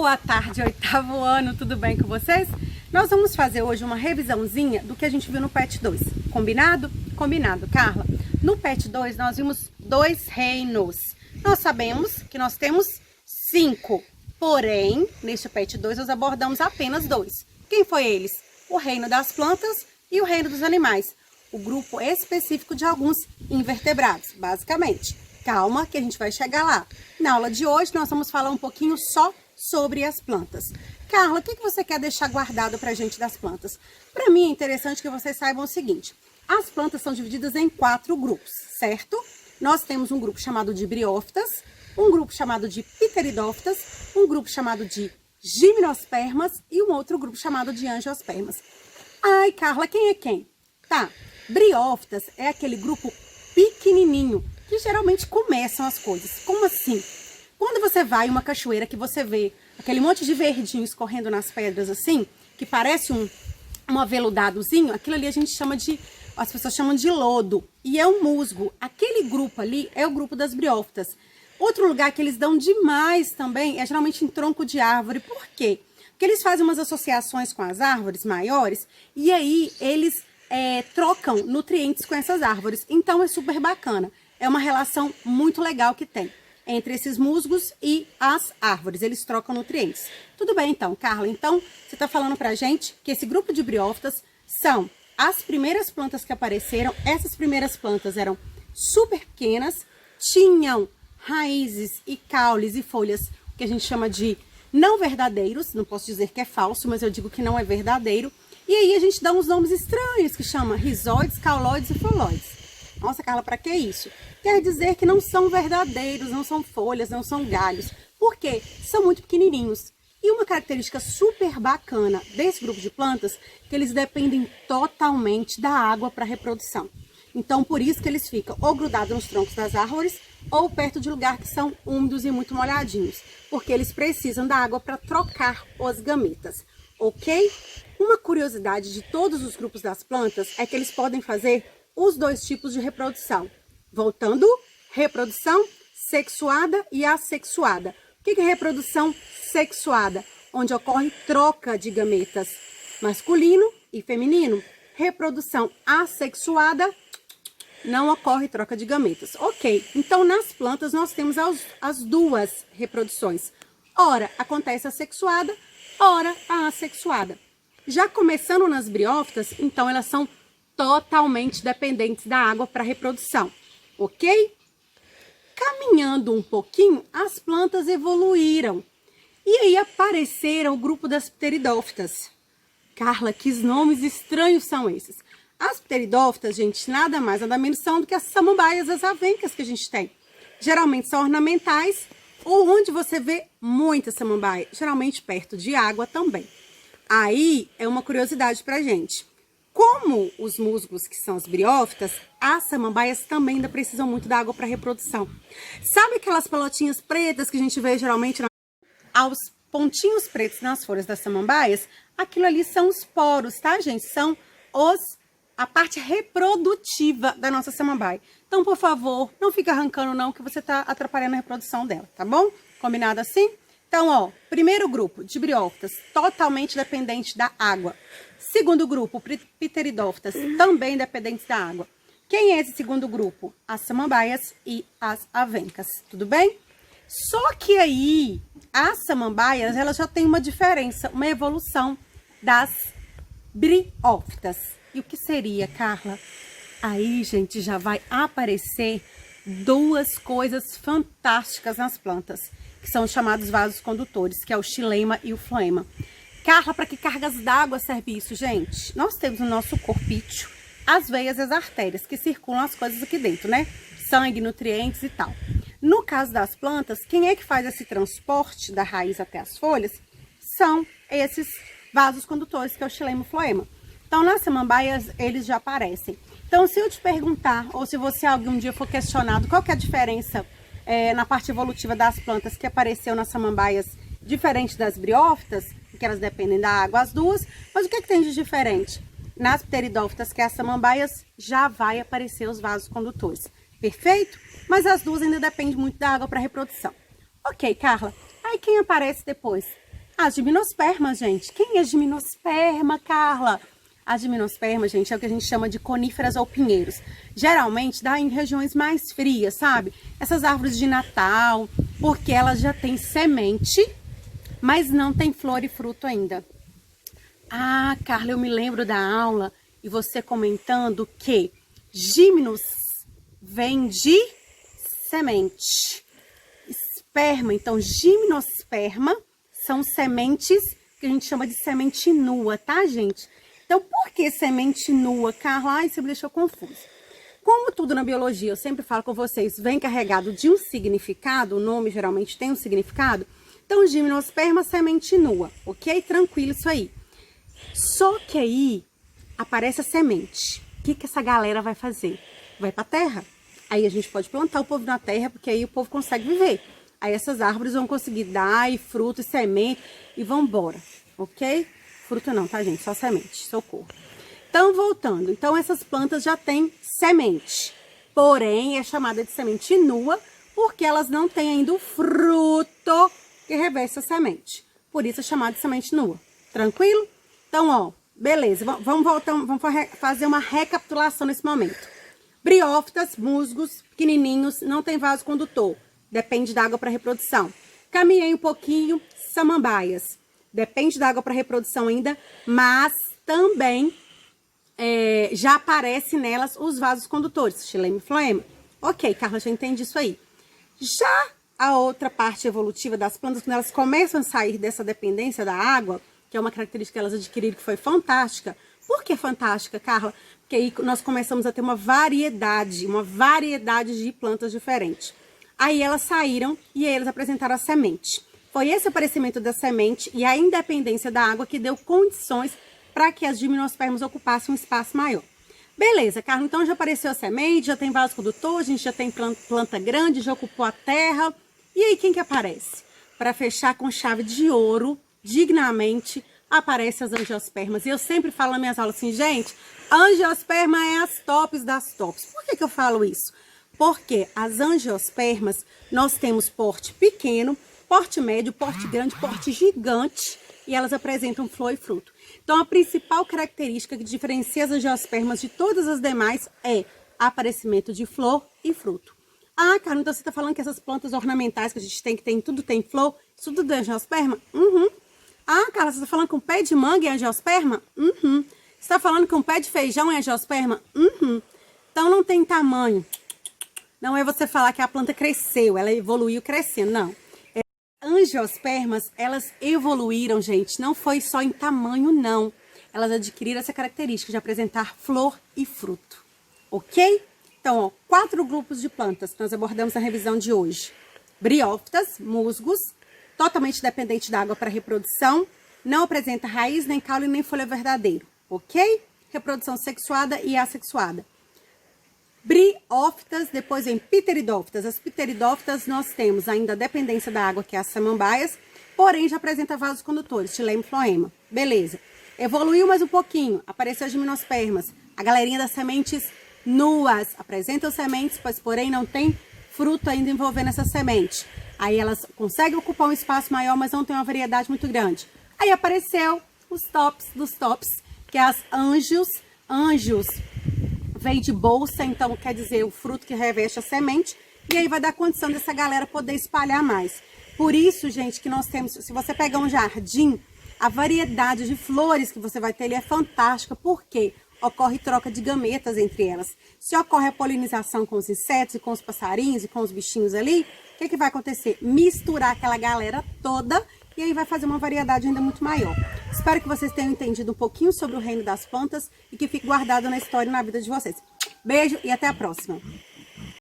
Boa tarde, oitavo ano, tudo bem com vocês? Nós vamos fazer hoje uma revisãozinha do que a gente viu no PET 2. Combinado? Combinado, Carla. No PET 2 nós vimos 2 reinos. Nós sabemos que nós temos 5, porém, neste PET 2 nós abordamos apenas 2. Quem foi eles? O reino das plantas e o reino dos animais. O grupo específico de alguns invertebrados, basicamente. Calma que a gente vai chegar lá. Na aula de hoje nós vamos falar um pouquinho só sobre as plantas. Carla, o que você quer deixar guardado pra gente das plantas? Para mim é interessante que vocês saibam o seguinte. As plantas são divididas em 4 grupos, certo? Nós temos um grupo chamado de briófitas, um grupo chamado de pteridófitas, um grupo chamado de gimnospermas e um outro grupo chamado de angiospermas. Ai, Carla, quem é quem? Tá, briófitas é aquele grupo pequenininho que geralmente começam as coisas. Como assim? Quando você vai em uma cachoeira que você vê aquele monte de verdinho escorrendo nas pedras assim, que parece um aveludadozinho, aquilo ali a gente chama de, as pessoas chamam de lodo, e é um musgo. Aquele grupo ali é o grupo das briófitas. Outro lugar que eles dão demais também é geralmente em tronco de árvore. Por quê? Porque eles fazem umas associações com as árvores maiores e aí eles trocam nutrientes com essas árvores. Então é super bacana. É uma relação muito legal que tem entre esses musgos e as árvores. Eles trocam nutrientes. Tudo bem então, Carla? Então, você está falando pra gente que esse grupo de briófitas são as primeiras plantas que apareceram. Essas primeiras plantas eram super pequenas, tinham raízes e caules e folhas que a gente chama de não verdadeiros. Não posso dizer que é falso, mas eu digo que não é verdadeiro. E aí a gente dá uns nomes estranhos que chama rizóides, cauloides e foloides. Nossa, Carla, para que isso? Quer dizer que não são verdadeiros, não são folhas, não são galhos. Por quê? São muito pequenininhos. E uma característica super bacana desse grupo de plantas, que eles dependem totalmente da água para reprodução. Então, por isso que eles ficam ou grudados nos troncos das árvores, ou perto de lugares que são úmidos e muito molhadinhos. Porque eles precisam da água para trocar os gametas, ok? Uma curiosidade de todos os grupos das plantas é que eles podem fazer os 2 tipos de reprodução. Voltando, reprodução sexuada e assexuada. O que é reprodução sexuada? Onde ocorre troca de gametas masculino e feminino. Reprodução assexuada, não ocorre troca de gametas. Ok, então nas plantas nós temos as 2 reproduções. Ora acontece a sexuada, ora a assexuada. Já começando nas briófitas, então elas são totalmente dependentes da água para reprodução, ok? Caminhando um pouquinho, as plantas evoluíram. E aí apareceram o grupo das pteridófitas. Carla, que nomes estranhos são esses? As pteridófitas, gente, nada mais, nada menos são do que as samambaias, as avencas que a gente tem. Geralmente são ornamentais, ou onde você vê muita samambaia, geralmente perto de água também. Aí é uma curiosidade pra gente. Como os musgos, que são as briófitas, as samambaias também ainda precisam muito da água para reprodução. Sabe aquelas pelotinhas pretas que a gente vê geralmente aos pontinhos pretos nas folhas das samambaias? Aquilo ali são os poros, tá, gente? São a parte reprodutiva da nossa samambaia. Então, por favor, não fica arrancando não, que você tá atrapalhando a reprodução dela, tá bom? Combinado assim? Então, ó, primeiro grupo de briófitas, totalmente dependente da água. Segundo grupo, pteridófitas, também dependentes da água. Quem é esse segundo grupo? As samambaias e as avencas, tudo bem? Só que aí, as samambaias, elas já têm uma diferença, uma evolução das briófitas. E o que seria, Carla? Aí, gente, já vai aparecer 2 coisas fantásticas nas plantas, que são os chamados vasos condutores, que é o xilema e o floema. Carla, para que cargas d'água serve isso, gente? Nós temos no nosso corpício as veias e as artérias, que circulam as coisas aqui dentro, né? Sangue, nutrientes e tal. No caso das plantas, quem é que faz esse transporte da raiz até as folhas? São esses vasos condutores, que é o xilema e o floema. Então, nas samambaias, eles já aparecem. Então, se eu te perguntar, ou se você algum dia for questionado, qual que é a diferença na parte evolutiva das plantas que apareceu nas samambaias, diferente das briófitas, que elas dependem da água, as 2, mas o que tem de diferente? Nas pteridófitas, que é as samambaias, já vai aparecer os vasos condutores. Perfeito? Mas as 2 ainda dependem muito da água para reprodução. Ok, Carla. Aí quem aparece depois? As gimnospermas, gente. Quem é gimnosperma, Carla? As gimnospermas, gente, é o que a gente chama de coníferas ou pinheiros. Geralmente dá em regiões mais frias, sabe? Essas árvores de Natal, porque elas já têm semente, mas não tem flor e fruto ainda. Ah, Carla, eu me lembro da aula e você comentando que gimnos vem de semente. Esperma, então gimnosperma são sementes que a gente chama de semente nua, tá, gente? Então, por que semente nua, Carla? Ai, você me deixou confusa. Como tudo na biologia, eu sempre falo com vocês, vem carregado de um significado, o nome geralmente tem um significado. Então, gimnosperma, semente nua, ok? Tranquilo isso aí. Só que aí aparece a semente. O que essa galera vai fazer? Vai pra terra. Aí a gente pode plantar o povo na terra, porque aí o povo consegue viver. Aí essas árvores vão conseguir dar e fruto e semente e vão embora, ok? Fruto não, tá, gente? Só semente, socorro. Então, voltando. Então, essas plantas já têm semente. Porém, é chamada de semente nua, porque elas não têm ainda o fruto que reveste a semente. Por isso é chamada de semente nua. Tranquilo? Então, ó, beleza. Vamos voltar, vamos fazer uma recapitulação nesse momento. Briófitas, musgos, pequenininhos, não tem vaso condutor. Depende da água para reprodução. Caminhei um pouquinho, samambaias. Depende da água para reprodução ainda, mas também já aparece nelas os vasos condutores, xilema e floema. Ok, Carla, já entendi isso aí. Já a outra parte evolutiva das plantas, quando elas começam a sair dessa dependência da água, que é uma característica que elas adquiriram que foi fantástica. Por que fantástica, Carla? Porque aí nós começamos a ter uma variedade de plantas diferentes. Aí elas saíram e aí eles apresentaram a semente. Foi esse aparecimento da semente e a independência da água que deu condições para que as gimnospermas ocupassem um espaço maior. Beleza, Carla, então já apareceu a semente, já tem vaso condutor, a gente já tem planta grande, já ocupou a terra. E aí quem que aparece? Para fechar com chave de ouro, dignamente, aparecem as angiospermas. E eu sempre falo nas minhas aulas assim, gente, a angiosperma é as tops das tops. Por que eu falo isso? Porque as angiospermas, nós temos porte pequeno, porte médio, porte grande, porte gigante, e elas apresentam flor e fruto. Então, a principal característica que diferencia as angiospermas de todas as demais é aparecimento de flor e fruto. Ah, cara, então você está falando que essas plantas ornamentais que a gente tem, que tem tudo tem flor, isso tudo é angiosperma? Uhum. Ah, cara, você está falando que um pé de manga é angiosperma? Uhum. Você está falando que um pé de feijão é angiosperma? Uhum. Então, não tem tamanho. Não é você falar que a planta cresceu, ela evoluiu crescendo, não. Angiospermas, elas evoluíram, gente, não foi só em tamanho, não. Elas adquiriram essa característica de apresentar flor e fruto, ok? Então, ó, 4 grupos de plantas que nós abordamos na revisão de hoje. Briófitas, musgos, totalmente dependente da água para reprodução, não apresenta raiz, nem caule, nem folha verdadeiro, ok? Reprodução sexuada e assexuada. Briófitas, depois vem pteridófitas. As pteridófitas nós temos ainda a dependência da água, que é as samambaias, porém já apresenta vasos condutores, xilema e floema. Beleza. Evoluiu mais um pouquinho, apareceu as gimnospermas, a galerinha das sementes nuas. Apresentam sementes, pois porém não tem fruto ainda envolvendo essa semente. Aí elas conseguem ocupar um espaço maior, mas não tem uma variedade muito grande. Aí apareceu os tops dos tops, que é as angios. Angios vem de bolsa, então quer dizer o fruto que reveste a semente, e aí vai dar condição dessa galera poder espalhar mais. Por isso, gente, que nós temos, se você pegar um jardim, a variedade de flores que você vai ter ali é fantástica, porque ocorre troca de gametas entre elas. Se ocorre a polinização com os insetos e com os passarinhos e com os bichinhos ali, o que vai acontecer? Misturar aquela galera toda e aí vai fazer uma variedade ainda muito maior. Espero que vocês tenham entendido um pouquinho sobre o reino das plantas e que fique guardado na história e na vida de vocês. Beijo e até a próxima!